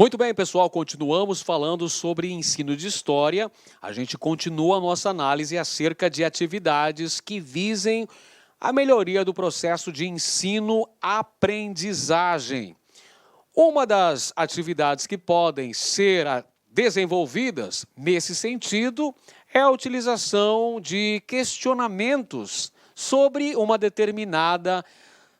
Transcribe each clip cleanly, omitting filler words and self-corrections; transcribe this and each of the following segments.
Muito bem, pessoal, continuamos falando sobre ensino de história. A gente continua a nossa análise acerca de atividades que visem a melhoria do processo de ensino-aprendizagem. Uma das atividades que podem ser desenvolvidas nesse sentido é a utilização de questionamentos sobre uma determinada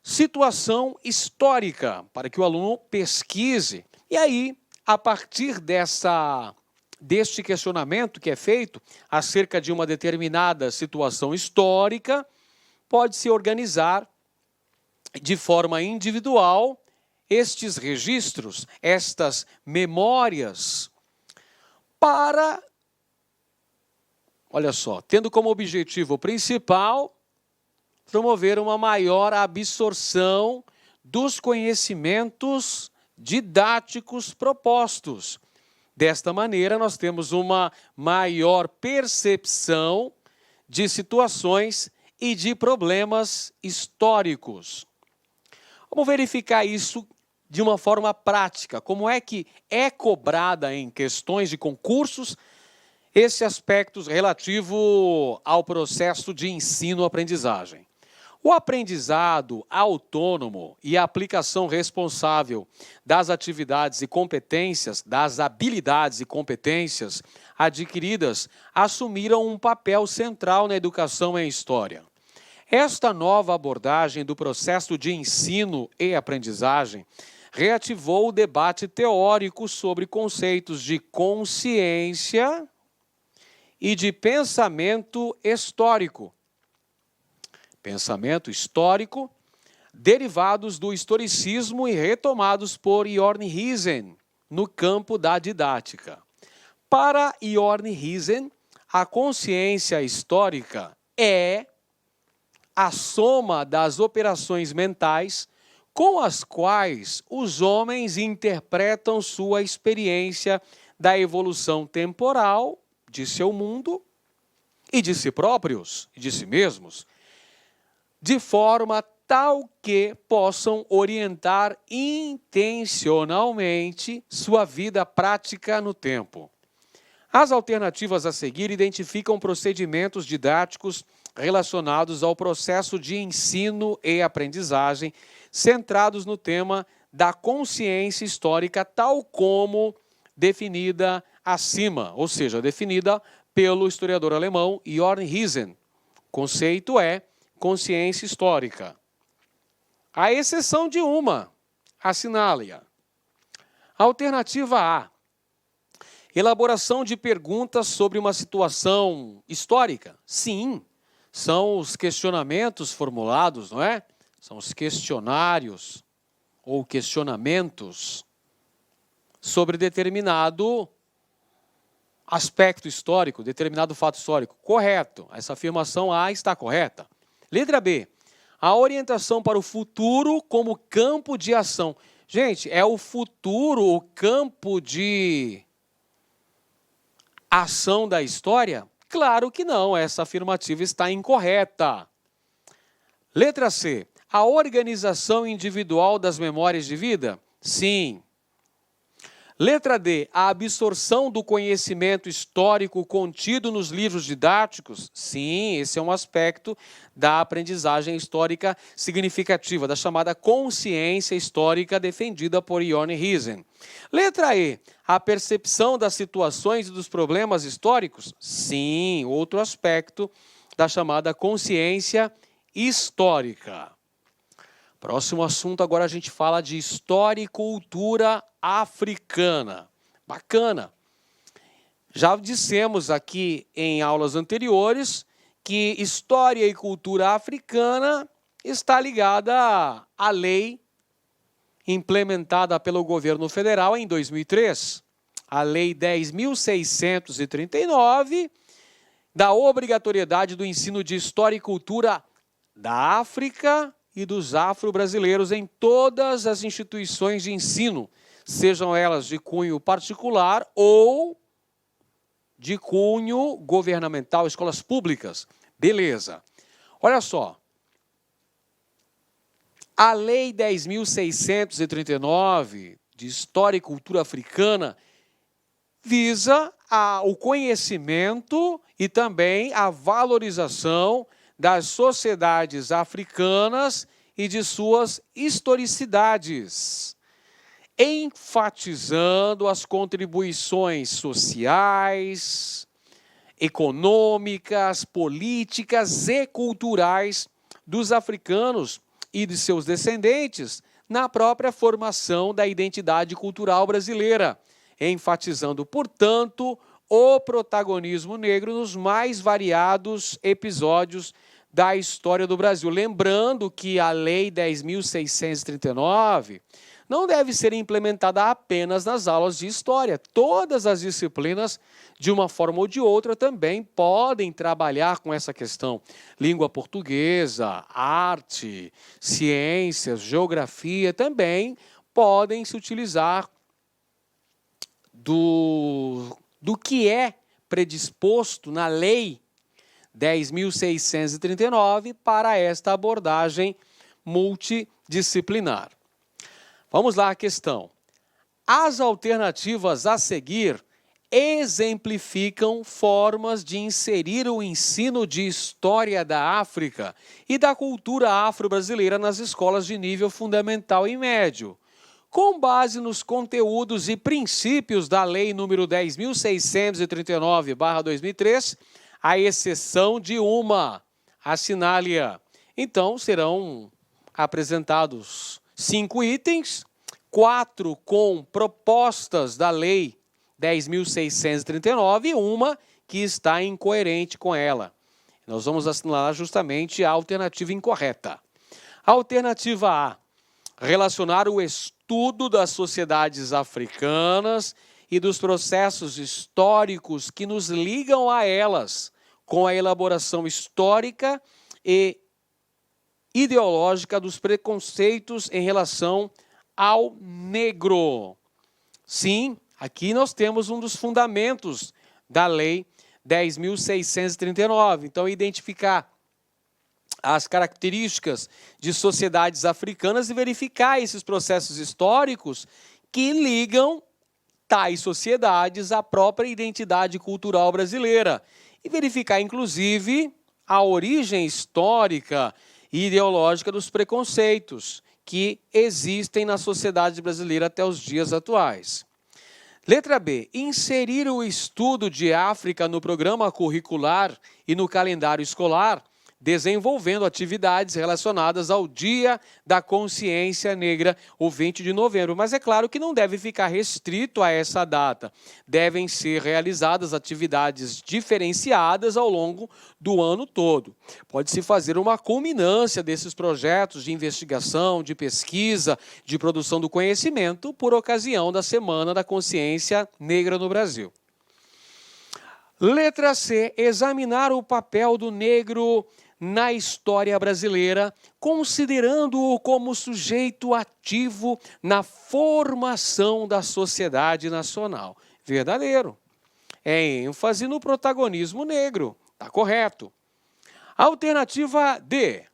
situação histórica, para que o aluno pesquise. E aí, a partir deste questionamento que é feito acerca de uma determinada situação histórica, pode-se organizar de forma individual estes registros, estas memórias, para, olha só, tendo como objetivo principal promover uma maior absorção dos conhecimentos didáticos propostos. Desta maneira, nós temos uma maior percepção de situações e de problemas históricos. Vamos verificar isso de uma forma prática. Como é que é cobrada em questões de concursos esse aspecto relativo ao processo de ensino-aprendizagem? O aprendizado autônomo e a aplicação responsável das atividades e competências, das habilidades e competências adquiridas, assumiram um papel central na educação em história. Esta nova abordagem do processo de ensino e aprendizagem reativou o debate teórico sobre conceitos de consciência e de pensamento histórico. Pensamento histórico, derivados do historicismo e retomados por Jorn Hysen no campo da didática. Para Jorn Hysen, a consciência histórica é a soma das operações mentais com as quais os homens interpretam sua experiência da evolução temporal de seu mundo e de si próprios e de si mesmos, de forma tal que possam orientar intencionalmente sua vida prática no tempo. As alternativas a seguir identificam procedimentos didáticos relacionados ao processo de ensino e aprendizagem, centrados no tema da consciência histórica, tal como definida acima, ou seja, definida pelo historiador alemão Jorn Hysen. O conceito é consciência histórica. À exceção de uma, assinale-a. Alternativa A. Elaboração de perguntas sobre uma situação histórica. Sim, são os questionamentos formulados, não é? São os questionários ou questionamentos sobre determinado aspecto histórico, determinado fato histórico. Correto. Essa afirmação A está correta. Letra B. A orientação para o futuro como campo de ação. Gente, é o futuro o campo de ação da história? Claro que não, essa afirmativa está incorreta. Letra C. A organização individual das memórias de vida? Sim. Letra D. A absorção do conhecimento histórico contido nos livros didáticos? Sim, esse é um aspecto da aprendizagem histórica significativa, da chamada consciência histórica defendida por Jorn Hysen. Letra E. A percepção das situações e dos problemas históricos? Sim, outro aspecto da chamada consciência histórica. Próximo assunto, agora a gente fala de história e cultura africana. Bacana. Já dissemos aqui em aulas anteriores que história e cultura africana está ligada à lei implementada pelo governo federal em 2003, a Lei 10.639, da obrigatoriedade do ensino de história e cultura da África e dos afro-brasileiros em todas as instituições de ensino, sejam elas de cunho particular ou de cunho governamental, escolas públicas. Beleza. Olha só. A Lei 10.639, de História e Cultura Africana visa o conhecimento e também a valorização das sociedades africanas e de suas historicidades, enfatizando as contribuições sociais, econômicas, políticas e culturais dos africanos e de seus descendentes na própria formação da identidade cultural brasileira, enfatizando, portanto, o protagonismo negro nos mais variados episódios da história do Brasil. Lembrando que a Lei 10.639 não deve ser implementada apenas nas aulas de história. Todas as disciplinas, de uma forma ou de outra, também podem trabalhar com essa questão. Língua portuguesa, arte, ciências, geografia, também podem se utilizar do que é predisposto na Lei 10.639 para esta abordagem multidisciplinar. Vamos lá a questão. As alternativas a seguir exemplificam formas de inserir o ensino de história da África e da cultura afro-brasileira nas escolas de nível fundamental e médio, com base nos conteúdos e princípios da Lei nº 10.639/2003, à exceção de uma, assinale-a. Então, serão apresentados 5 itens, 4 com propostas da Lei 10.639 e uma que está incoerente com ela. Nós vamos assinalar justamente a alternativa incorreta. Alternativa A, relacionar o estudo das sociedades africanas e dos processos históricos que nos ligam a elas, com a elaboração histórica e ideológica dos preconceitos em relação ao negro. Sim, aqui nós temos um dos fundamentos da Lei 10.639. Então, identificar as características de sociedades africanas e verificar esses processos históricos que ligam tais sociedades à própria identidade cultural brasileira. E verificar, inclusive, a origem histórica e ideológica dos preconceitos que existem na sociedade brasileira até os dias atuais. Letra B. Inserir o estudo de África no programa curricular e no calendário escolar, desenvolvendo atividades relacionadas ao Dia da Consciência Negra, o 20 de novembro. Mas é claro que não deve ficar restrito a essa data. Devem ser realizadas atividades diferenciadas ao longo do ano todo. Pode-se fazer uma culminância desses projetos de investigação, de pesquisa, de produção do conhecimento por ocasião da Semana da Consciência Negra no Brasil. Letra C. Examinar o papel do negro na história brasileira, considerando-o como sujeito ativo na formação da sociedade nacional. Verdadeiro. É ênfase no protagonismo negro. Está correto. Alternativa D.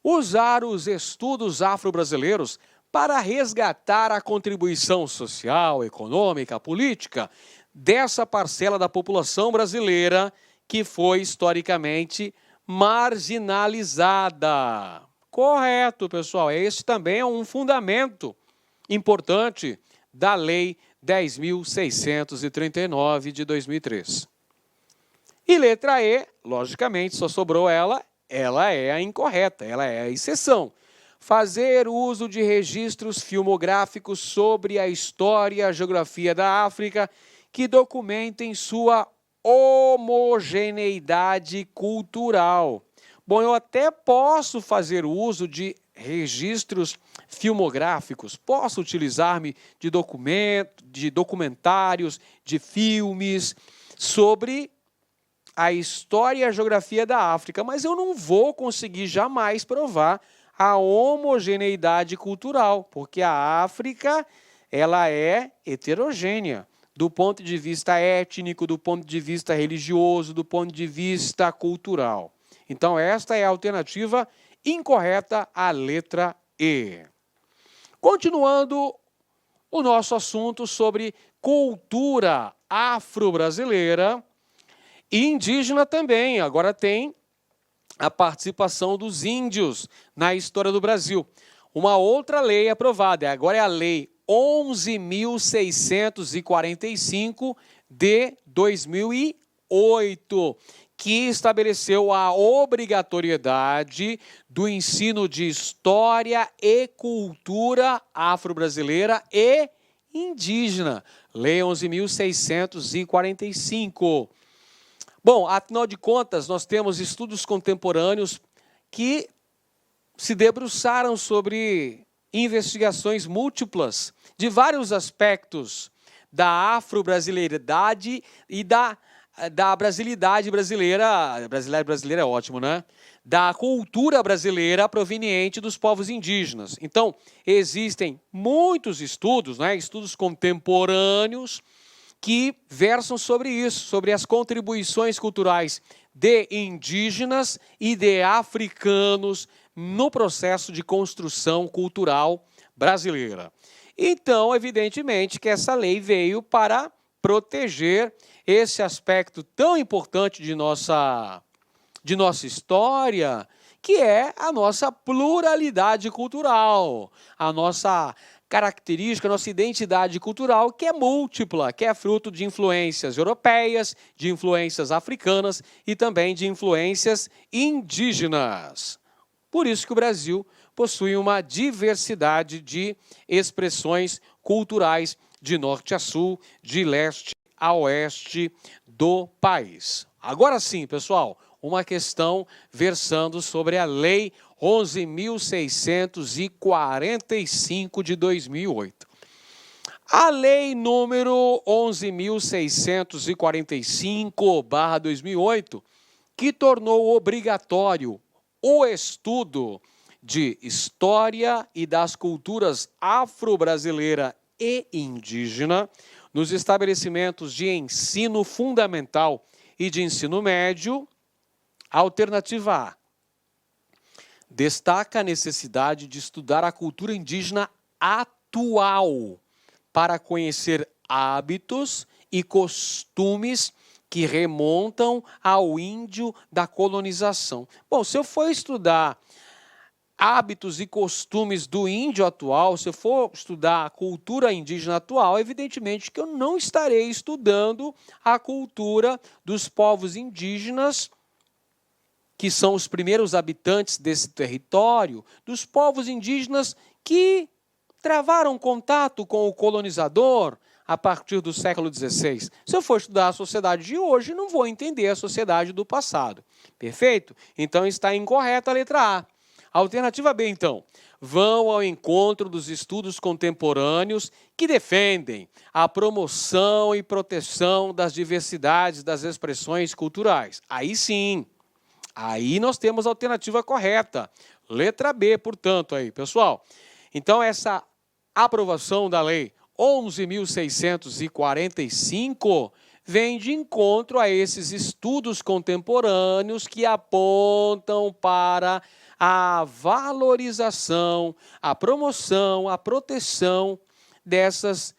Usar os estudos afro-brasileiros para resgatar a contribuição social, econômica, política dessa parcela da população brasileira que foi historicamente marginalizada. Correto, pessoal. Esse também é um fundamento importante da Lei 10.639 de 2003. E letra E, logicamente, só sobrou ela é a incorreta, ela é a exceção. Fazer uso de registros filmográficos sobre a história e a geografia da África que documentem sua homogeneidade cultural. Bom, eu até posso fazer uso de registros filmográficos, posso utilizar-me de documentários, de filmes sobre a história e a geografia da África, mas eu não vou conseguir jamais provar a homogeneidade cultural, porque a África, ela é heterogênea. Do ponto de vista étnico, do ponto de vista religioso, do ponto de vista cultural. Então, esta é a alternativa incorreta, a letra E. Continuando o nosso assunto sobre cultura afro-brasileira e indígena também. Agora tem a participação dos índios na história do Brasil. Uma outra lei aprovada, agora é a Lei 11.645 de 2008, que estabeleceu a obrigatoriedade do ensino de história e cultura afro-brasileira e indígena. Lei 11.645. Bom, afinal de contas, nós temos estudos contemporâneos que se debruçaram sobre investigações múltiplas de vários aspectos da afro-brasileiridade e da brasilidade brasileira. Brasileira é ótimo, né? Da cultura brasileira proveniente dos povos indígenas. Então, existem muitos estudos, né? Estudos contemporâneos que versam sobre isso, sobre as contribuições culturais de indígenas e de africanos no processo de construção cultural brasileira. Então, evidentemente que essa lei veio para proteger esse aspecto tão importante de nossa história, que é a nossa pluralidade cultural, a nossa característica, a nossa identidade cultural, que é múltipla, que é fruto de influências europeias, de influências africanas e também de influências indígenas. Por isso que o Brasil possui uma diversidade de expressões culturais de norte a sul, de leste a oeste do país. Agora sim, pessoal, uma questão versando sobre a Lei 11.645 de 2008. A Lei número 11.645/2008, que tornou obrigatório o estudo de história e das culturas afro-brasileira e indígena nos estabelecimentos de ensino fundamental e de ensino médio. Alternativa A. Destaca a necessidade de estudar a cultura indígena atual para conhecer hábitos e costumes que remontam ao índio da colonização. Bom, se eu for estudar hábitos e costumes do índio atual, se eu for estudar a cultura indígena atual, evidentemente que eu não estarei estudando a cultura dos povos indígenas, que são os primeiros habitantes desse território, dos povos indígenas que travaram contato com o colonizador a partir do século XVI. Se eu for estudar a sociedade de hoje, não vou entender a sociedade do passado. Perfeito? Então está incorreta a letra A. Alternativa B, então, vão ao encontro dos estudos contemporâneos que defendem a promoção e proteção das diversidades das expressões culturais. Aí sim, aí nós temos a alternativa correta. Letra B, portanto, aí, pessoal. Então, essa aprovação da Lei 11.645 vem de encontro a esses estudos contemporâneos que apontam para a valorização, a promoção, a proteção dessas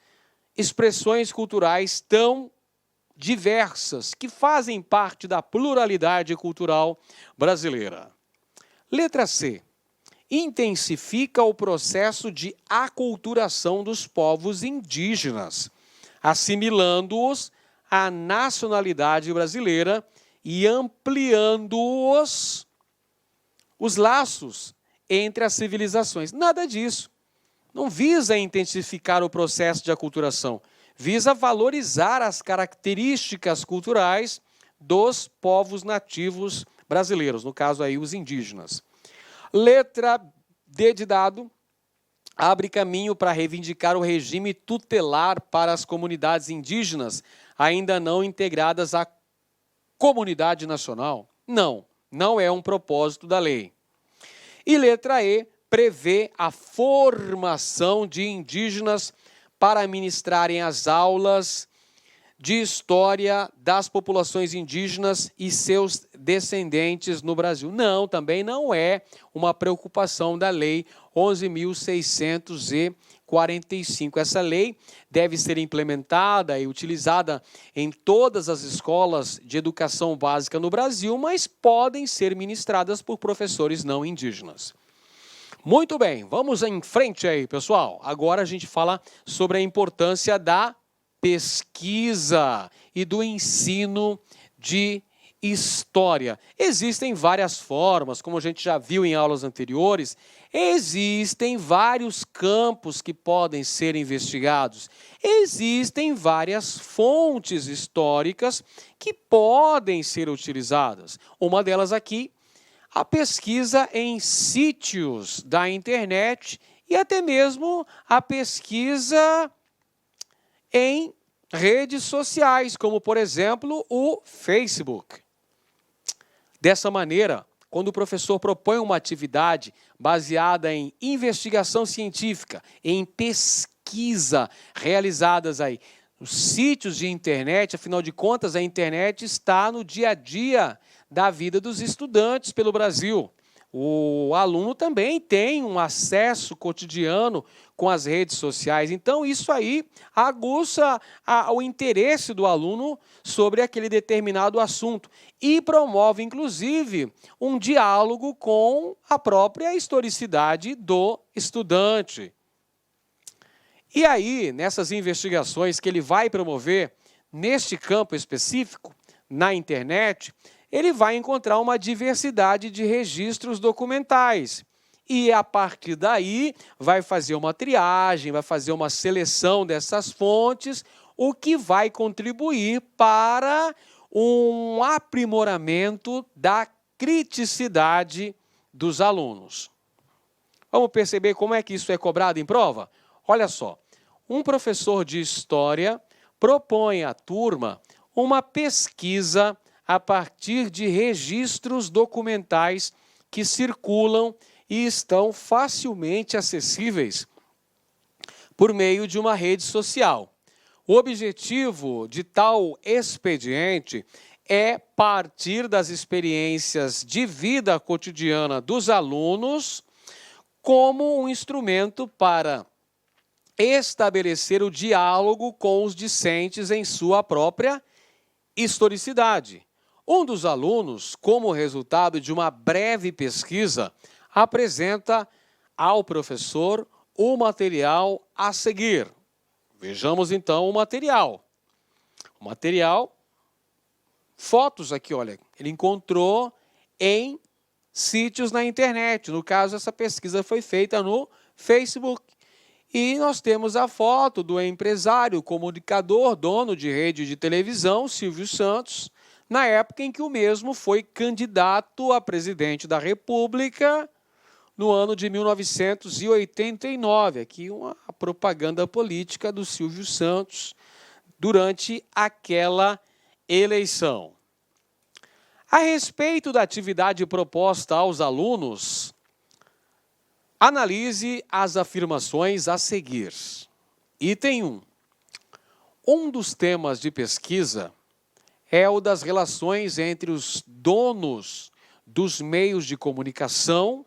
expressões culturais tão diversas, que fazem parte da pluralidade cultural brasileira. Letra C. Intensifica o processo de aculturação dos povos indígenas, assimilando-os à nacionalidade brasileira e ampliando-os os laços entre as civilizações. Nada disso. Não visa intensificar o processo de aculturação, visa valorizar as características culturais dos povos nativos brasileiros, no caso aí os indígenas. Letra D de dado, abre caminho para reivindicar o regime tutelar para as comunidades indígenas ainda não integradas à comunidade nacional? Não, não é um propósito da lei. E letra E, prevê a formação de indígenas para ministrarem as aulas de história das populações indígenas e seus descendentes no Brasil. Não, também não é uma preocupação da Lei 11.645. 45. Essa lei deve ser implementada e utilizada em todas as escolas de educação básica no Brasil, mas podem ser ministradas por professores não indígenas. Muito bem, vamos em frente aí, pessoal. Agora a gente fala sobre a importância da pesquisa e do ensino de história. Existem várias formas, como a gente já viu em aulas anteriores, existem vários campos que podem ser investigados. Existem várias fontes históricas que podem ser utilizadas. Uma delas aqui, a pesquisa em sítios da internet e até mesmo a pesquisa em redes sociais, como, por exemplo, o Facebook. Dessa maneira, quando o professor propõe uma atividade baseada em investigação científica, em pesquisa realizadas aí nos sítios de internet, afinal de contas, a internet está no dia a dia da vida dos estudantes pelo Brasil. O aluno também tem um acesso cotidiano com as redes sociais. Então, isso aí aguça o interesse do aluno sobre aquele determinado assunto e promove, inclusive, um diálogo com a própria historicidade do estudante. E aí, nessas investigações que ele vai promover neste campo específico, na internet, ele vai encontrar uma diversidade de registros documentais. E, a partir daí, vai fazer uma triagem, vai fazer uma seleção dessas fontes, o que vai contribuir para um aprimoramento da criticidade dos alunos. Vamos perceber como é que isso é cobrado em prova? Olha só, um professor de história propõe à turma uma pesquisa a partir de registros documentais que circulam e estão facilmente acessíveis por meio de uma rede social. O objetivo de tal expediente é partir das experiências de vida cotidiana dos alunos como um instrumento para estabelecer o diálogo com os discentes em sua própria historicidade. Um dos alunos, como resultado de uma breve pesquisa, apresenta ao professor o material a seguir. Vejamos então o material. O material, fotos aqui, olha, ele encontrou em sítios na internet. No caso, essa pesquisa foi feita no Facebook. E nós temos a foto do empresário, comunicador, dono de rede de televisão, Silvio Santos, na época em que o mesmo foi candidato a presidente da República no ano de 1989. Aqui uma propaganda política do Silvio Santos durante aquela eleição. A respeito da atividade proposta aos alunos, analise as afirmações a seguir. Item 1. Um dos temas de pesquisa é o das relações entre os donos dos meios de comunicação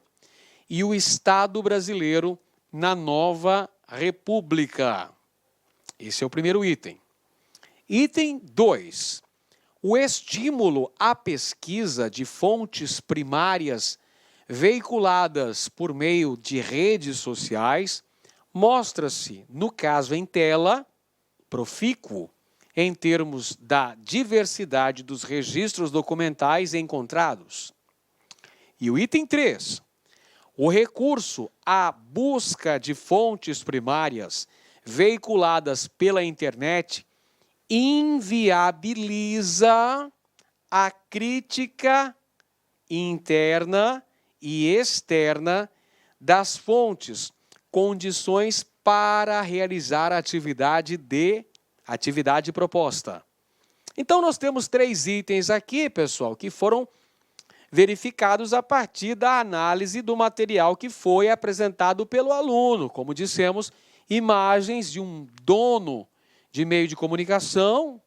e o Estado brasileiro na nova República. Esse é o primeiro item. Item 2. O estímulo à pesquisa de fontes primárias veiculadas por meio de redes sociais mostra-se, no caso em tela, profícuo em termos da diversidade dos registros documentais encontrados. E o item 3. O recurso à busca de fontes primárias veiculadas pela internet inviabiliza a crítica interna e externa das fontes, condições para realizar a atividade proposta. Então, nós temos 3 itens aqui, pessoal, que foram verificados a partir da análise do material que foi apresentado pelo aluno. Como dissemos, imagens de um dono de meio de comunicação,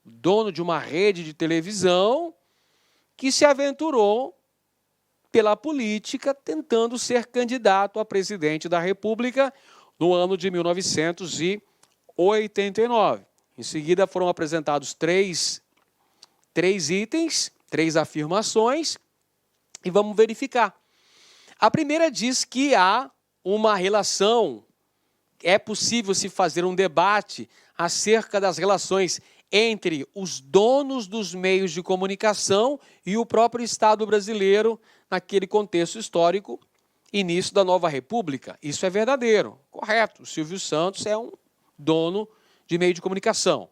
dono de uma rede de televisão, que se aventurou pela política, tentando ser candidato a presidente da República no ano de 1989. Em seguida foram apresentados três itens, 3 afirmações, e vamos verificar. A primeira diz que há uma relação, é possível se fazer um debate acerca das relações entre os donos dos meios de comunicação e o próprio Estado brasileiro naquele contexto histórico, início da nova república. Isso é verdadeiro, correto. O Silvio Santos é um dono de meio de comunicação.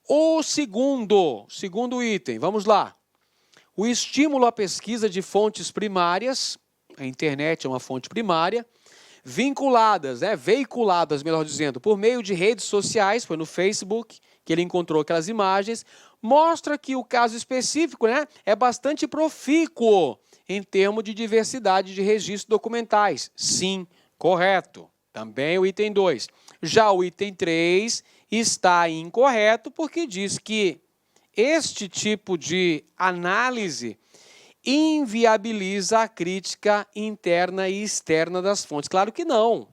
O segundo item, vamos lá. O estímulo à pesquisa de fontes primárias, a internet é uma fonte primária, veiculadas, melhor dizendo, por meio de redes sociais, foi no Facebook que ele encontrou aquelas imagens, mostra que o caso específico, é bastante profícuo em termos de diversidade de registros documentais. Sim, correto. Também o item 2. Já o item 3 está incorreto porque diz que este tipo de análise inviabiliza a crítica interna e externa das fontes. Claro que não.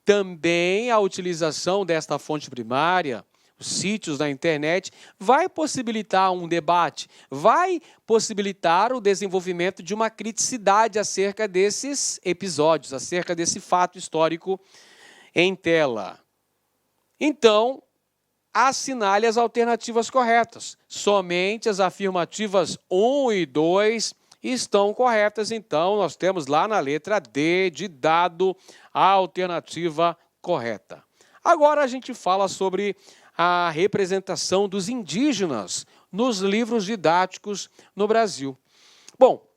Também a utilização desta fonte primária, os sítios da internet, vai possibilitar um debate, vai possibilitar o desenvolvimento de uma criticidade acerca desses episódios, acerca desse fato histórico em tela. Então, assinale as alternativas corretas. Somente as afirmativas 1 e 2 estão corretas. Então, nós temos lá na letra D de dado a alternativa correta. Agora a gente fala sobre a representação dos indígenas nos livros didáticos no Brasil. Bom,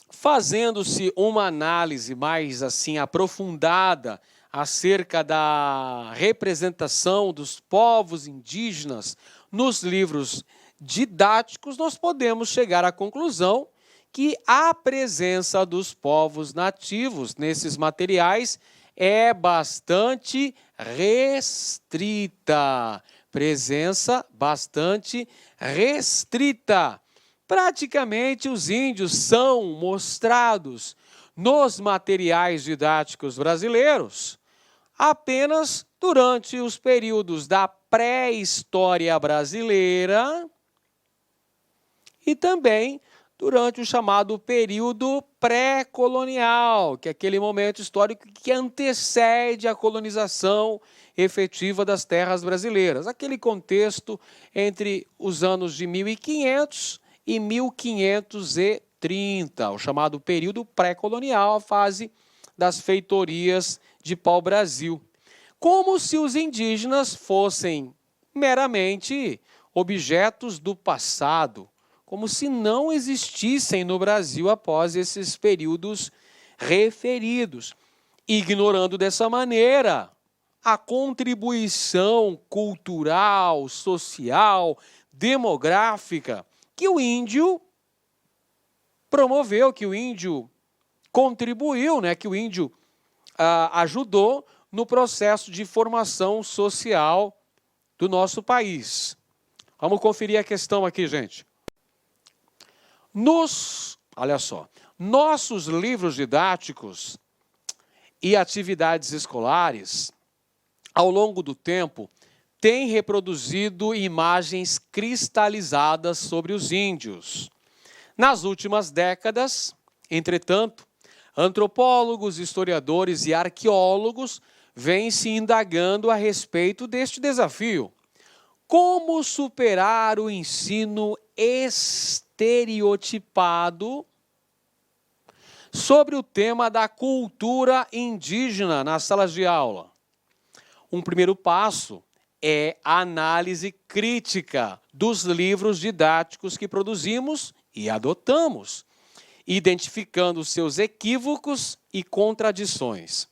fazendo-se uma análise mais assim aprofundada acerca da representação dos povos indígenas nos livros didáticos, nós podemos chegar à conclusão que a presença dos povos nativos nesses materiais é bastante restrita. Presença bastante restrita. Praticamente os índios são mostrados nos materiais didáticos brasileiros apenas durante os períodos da pré-história brasileira e também durante o chamado período pré-colonial, que é aquele momento histórico que antecede a colonização efetiva das terras brasileiras. Aquele contexto entre os anos de 1500 e 1530, o chamado período pré-colonial, a fase das feitorias de pau-brasil. Como se os indígenas fossem meramente objetos do passado, como se não existissem no Brasil após esses períodos referidos, ignorando dessa maneira a contribuição cultural, social, demográfica que o índio promoveu, que o índio contribuiu, que o índio ajudou no processo de formação social do nosso país. Vamos conferir a questão aqui, gente. Olha só, nossos livros didáticos e atividades escolares, ao longo do tempo, têm reproduzido imagens cristalizadas sobre os índios. Nas últimas décadas, entretanto, antropólogos, historiadores e arqueólogos vêm se indagando a respeito deste desafio. Como superar o ensino estereotipado sobre o tema da cultura indígena nas salas de aula? Um primeiro passo é a análise crítica dos livros didáticos que produzimos e adotamos, identificando seus equívocos e contradições.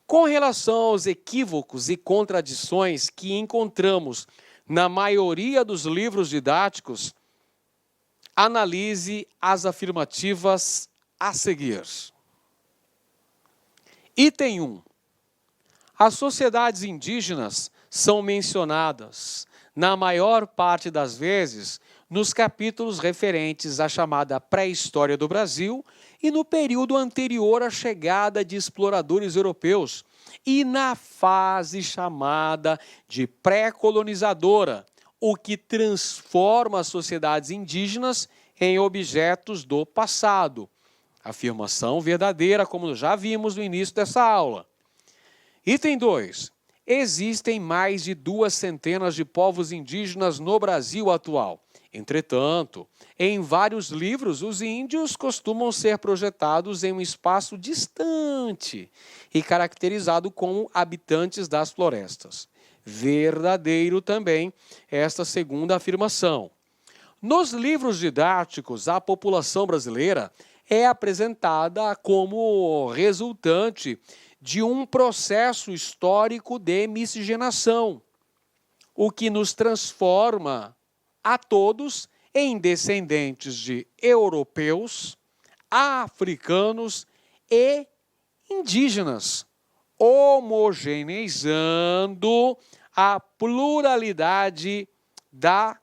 Com relação aos equívocos e contradições que encontramos na maioria dos livros didáticos, analise as afirmativas a seguir. Item 1. As sociedades indígenas são mencionadas, na maior parte das vezes, nos capítulos referentes à chamada pré-história do Brasil e no período anterior à chegada de exploradores europeus, e na fase chamada de pré-colonizadora, o que transforma as sociedades indígenas em objetos do passado. Afirmação verdadeira, como já vimos no início dessa aula. Item 2. Existem mais de 200 de povos indígenas no Brasil atual. Entretanto, em vários livros, os índios costumam ser projetados em um espaço distante e caracterizado como habitantes das florestas. Verdadeiro também esta segunda afirmação. Nos livros didáticos, a população brasileira é apresentada como resultante de um processo histórico de miscigenação, o que nos transforma a todos em descendentes de europeus, africanos e indígenas, homogeneizando a pluralidade da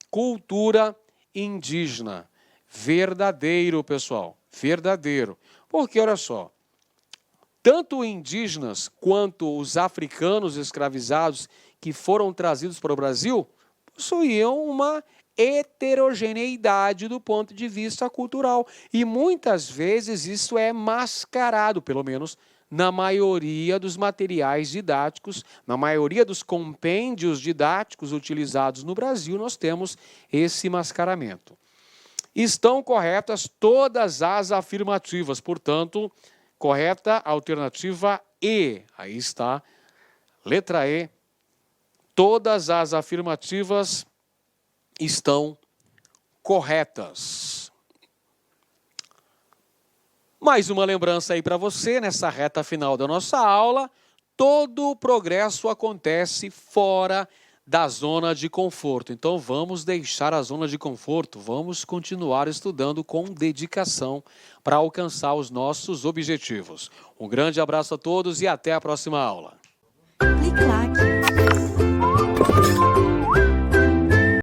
cultura indígena. Verdadeiro, pessoal, verdadeiro. Porque, olha só, tanto indígenas quanto os africanos escravizados que foram trazidos para o Brasil possuíam uma heterogeneidade do ponto de vista cultural. E muitas vezes isso é mascarado, pelo menos na maioria dos materiais didáticos, na maioria dos compêndios didáticos utilizados no Brasil, nós temos esse mascaramento. Estão corretas todas as afirmativas, portanto, correta a alternativa E. Aí está, letra E. Todas as afirmativas estão corretas. Mais uma lembrança aí para você, nessa reta final da nossa aula, todo o progresso acontece fora da zona de conforto. Então vamos deixar a zona de conforto, vamos continuar estudando com dedicação para alcançar os nossos objetivos. Um grande abraço a todos e até a próxima aula. Clique like.